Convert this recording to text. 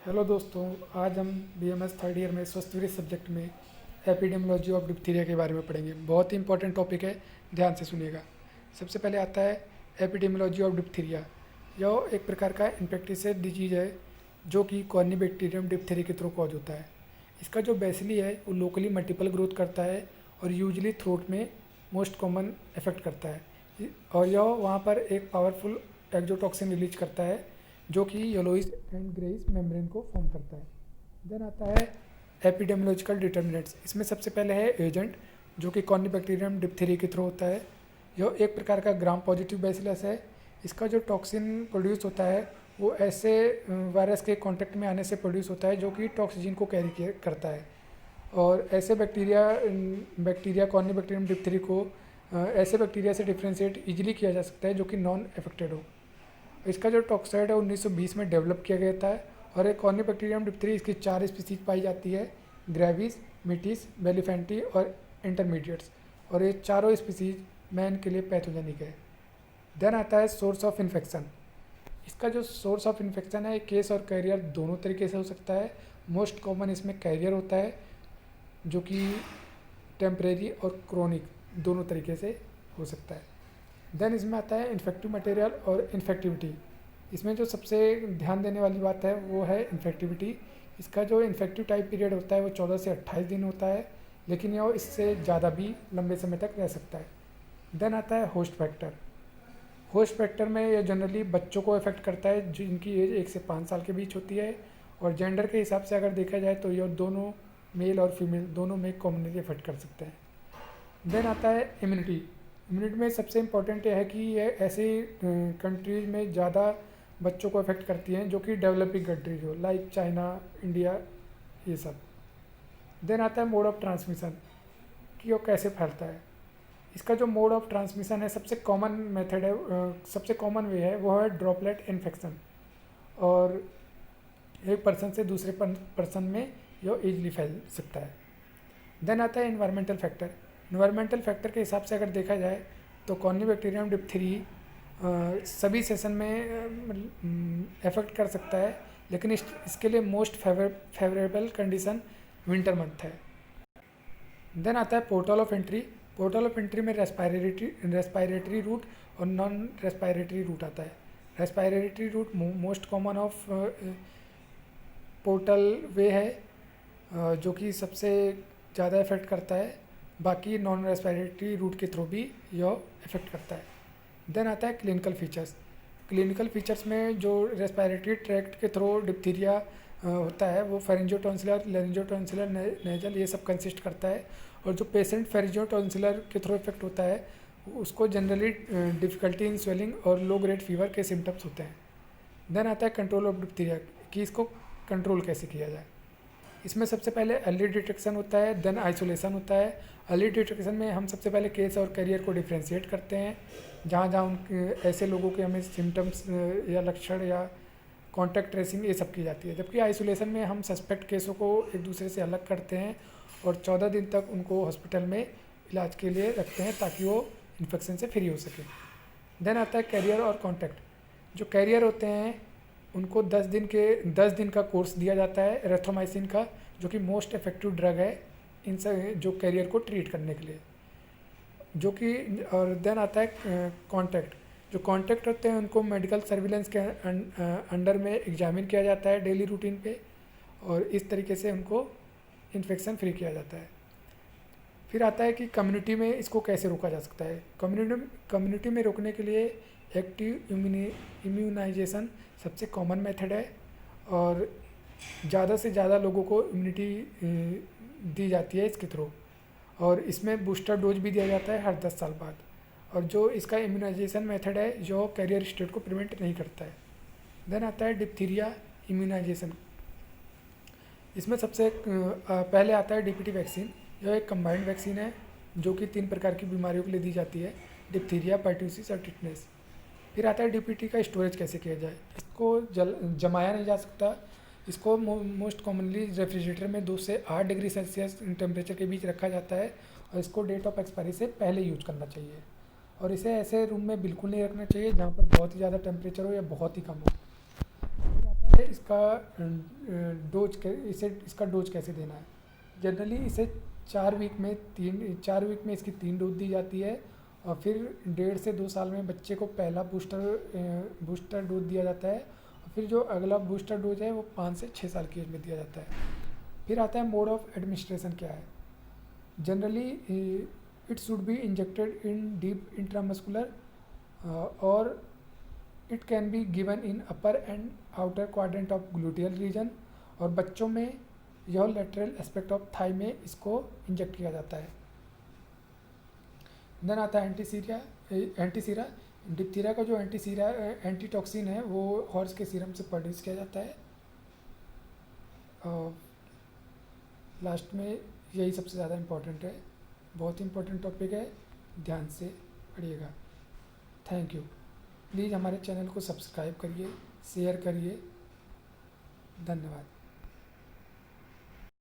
Hello दोस्तों। आज हम बीएमएस थर्ड ईयर में स्वास्थ्य सब्जेक्ट में एपिडेमियोलॉजी ऑफ डिप्थीरिया के बारे में पढ़ेंगे। बहुत ही इंपॉर्टेंट टॉपिक है, ध्यान से सुनिएगा। सबसे पहले आता है एपिडेमियोलॉजी ऑफ डिप्थीरिया। यह एक प्रकार का इन्फेक्टियस डिजीज है जो कि कॉर्निबैक्टीरियम डिप्थीरिया के थ्रू कॉज होता है। इसका जो बेसिली है वो लोकली मल्टीपल ग्रोथ करता है और यूजली थ्रोट में मोस्ट कॉमन इफेक्ट करता है, और यह वहाँ पर एक पावरफुल एक्जोटॉक्सिन रिलीज करता है जो कि येलोइश एंड ग्रेइश मेम्ब्रेन को फॉर्म करता है। देन आता है एपिडेमियोलॉजिकल डिटर्मिनेंट्स। इसमें सबसे पहले है एजेंट जो कि कॉर्निबैक्टीरियम डिप्थीरिया के थ्रू होता है। यह एक प्रकार का ग्राम पॉजिटिव बैसिलस है। इसका जो टॉक्सिन प्रोड्यूस होता है वो ऐसे वायरस के कांटेक्ट में आने से प्रोड्यूस होता है जो कि टॉक्सिजिन को कैरी करता है, और ऐसे बैक्टीरिया कॉर्निबैक्टीरियम डिप्थीरिया को ऐसे बैक्टीरिया से डिफ्रेंशिएट इजीली किया जा सकता है जो कि नॉन अफेक्टेड हो। इसका जो टॉक्साइड है 1920 में डेवलप किया गया था, और एक कॉर्निबैक्टीरियम डिप्थीरिया इसकी 4 स्पीसीज पाई जाती है: ग्रेविस, मिटिस, बेलिफेंटी और इंटरमीडिएट्स, और ये चारों स्पीसीज मैन के लिए पैथोजेनिक है। देन आता है सोर्स ऑफ इन्फेक्शन। इसका जो सोर्स ऑफ इन्फेक्शन है केस और कैरियर दोनों तरीके से हो सकता है। मोस्ट कॉमन इसमें कैरियर होता है जो कि टेम्परेरी और क्रोनिक दोनों तरीके से हो सकता है। देन इसमें आता है इन्फेक्टिव मटेरियल और इन्फेक्टिविटी। इसमें जो सबसे ध्यान देने वाली बात है वो है इन्फेक्टिविटी। इसका जो इन्फेक्टिव टाइम पीरियड होता है वो 14 से 28 दिन होता है, लेकिन यह इससे ज़्यादा भी लंबे समय तक रह सकता है। देन आता है होस्ट फैक्टर। होस्ट फैक्टर में यह जनरली बच्चों को इफेक्ट करता है जिनकी एज 1 से 5 साल के बीच होती है, और जेंडर के हिसाब से अगर देखा जाए तो यह दोनों मेल और फीमेल दोनों में कॉमनली इफेक्ट कर सकते हैं। देन आता है इम्यूनिटी। इम्यूनिटी में सबसे इम्पोर्टेंट है कि ये ऐसी कंट्रीज में ज़्यादा बच्चों को अफेक्ट करती हैं जो कि डेवलपिंग कंट्रीज हो, लाइक चाइना, इंडिया, ये सब। देन आता है मोड ऑफ ट्रांसमिशन कि वो कैसे फैलता है। इसका जो मोड ऑफ ट्रांसमिशन है सबसे कॉमन मेथड है, सबसे कॉमन वे है वो है ड्रॉपलेट इन्फेक्शन, और एक पर्सन से दूसरे पर्सन में यह ईजिली फैल सकता है। देन आता है इन्वायरमेंटल फैक्टर। इन्वायरमेंटल फैक्टर के हिसाब से अगर देखा जाए तो कॉर्निबैक्टीरियम डिप्थीरिया सभी सेशन में अफेक्ट कर सकता है, लेकिन इसके लिए most favourable condition winter month है। देन आता है portal of entry. Portal of entry में रेस्पायरेटरी रूट और नॉन रेस्पायरेटरी रूट आता है। Respiratory route most common of portal way है जो कि सबसे ज़्यादा इफेक्ट करता है, बाकी नॉन रेस्पिरेटरी रूट के थ्रू भी यह इफेक्ट करता है। देन आता है क्लिनिकल फीचर्स। क्लिनिकल फीचर्स में जो रेस्पिरेटरी ट्रैक्ट के थ्रू डिप्थीरिया होता है वो फेरिंजियोटॉन्सिलर, लेरिंजियोटॉन्सिलर, नेजल ये सब कंसिस्ट करता है, और जो पेशेंट फेरिंजियोटॉन्सिलर के थ्रू इफेक्ट होता है उसको जनरली डिफ़िकल्टी इन स्वेलिंग और लो ग्रेड फीवर के सिम्टम्स होते हैं। देन आता है कंट्रोल ऑफ डिप्थीरिया कि इसको कंट्रोल कैसे किया जाए। इसमें सबसे पहले अर्ली डिटेक्शन होता है, देन आइसोलेशन होता है। अर्ली डिटेक्शन में हम सबसे पहले केस और कैरियर को डिफ्रेंशिएट करते हैं, जहाँ जहाँ उन ऐसे लोगों के हमें सिम्टम्स या लक्षण या कॉन्टैक्ट ट्रेसिंग ये सब की जाती है। जबकि आइसोलेशन में हम सस्पेक्ट केसों को एक दूसरे से अलग करते हैं और 14 दिन तक उनको हॉस्पिटल में इलाज के लिए रखते हैं ताकि वो इन्फेक्शन से फ्री हो सके। देन आता है कैरियर और कॉन्टैक्ट। जो कैरियर होते हैं उनको 10 दिन का कोर्स दिया जाता है एरिथ्रोमाइसिन का, जो कि मोस्ट इफेक्टिव ड्रग है इन सब जो कैरियर को ट्रीट करने के लिए, जो कि। और देन आता है कॉन्टैक्ट। जो कॉन्टैक्ट होते हैं उनको मेडिकल सर्विलेंस के अंडर में एग्जामिन किया जाता है डेली रूटीन पे, और इस तरीके से उनको इन्फेक्शन फ्री किया जाता है। फिर आता है कि कम्युनिटी में इसको कैसे रोका जा सकता है। कम्युनिटी में रोकने के लिए एक्टिव इम्यूनाइजेशन सबसे कॉमन मेथड है, और ज़्यादा से ज़्यादा लोगों को इम्यूनिटी दी जाती है इसके थ्रू, और इसमें बूस्टर डोज भी दिया जाता है हर 10 साल बाद। और जो इसका इम्यूनाइजेशन मेथड है जो कैरियर स्टेट को प्रिवेंट नहीं करता है। देन आता है डिप्थीरिया इम्यूनाइजेशन। इसमें सबसे पहले आता है डीपीटी वैक्सीन। यह एक कंबाइंड वैक्सीन है जो कि 3 प्रकार की बीमारियों के लिए दी जाती है: डिप्थीरिया, पर्ट्यूसिस और टिटनेस। फिर आता है डीपीटी का स्टोरेज कैसे किया जाए। इसको जमाया नहीं जा सकता। इसको मोस्ट कॉमनली रेफ्रिजरेटर में 2 से 8 डिग्री सेल्सियस टेम्परेचर के बीच रखा जाता है, और इसको डेट ऑफ एक्सपायरी से पहले यूज करना चाहिए। और इसे ऐसे रूम में बिल्कुल नहीं रखना चाहिए जहाँ पर बहुत ही ज़्यादा टेम्परेचर हो या बहुत ही कम हो। फिर आता है इसका इसका डोज कैसे देना है। जनरली इसे 4 वीक में इसकी 3 डोज दी जाती है और फिर 1.5 से 2 साल में बच्चे को पहला बूस्टर डोज दिया जाता है और फिर जो अगला बूस्टर डोज है वो 5 से 6 साल की एज में दिया जाता है। फिर आता है मोड ऑफ एडमिनिस्ट्रेशन क्या है। Generally it should be injected in deep intramuscular और it can be given in upper and outer quadrant of gluteal region और बच्चों में यह लेटरल एस्पेक्ट ऑफ थाई में इसको इंजेक्ट किया जाता है। देन आता है एंटीसीरा। डिप्थीरिया का जो एंटीटॉक्सिन है वो हॉर्स के सीरम से प्रोड्यूस किया जाता है। और लास्ट में यही सबसे ज़्यादा इम्पोर्टेंट है, बहुत इम्पोर्टेंट टॉपिक है, ध्यान से पढ़िएगा। Thank you. प्लीज़ हमारे चैनल को सब्सक्राइब करिए, शेयर करिए। धन्यवाद।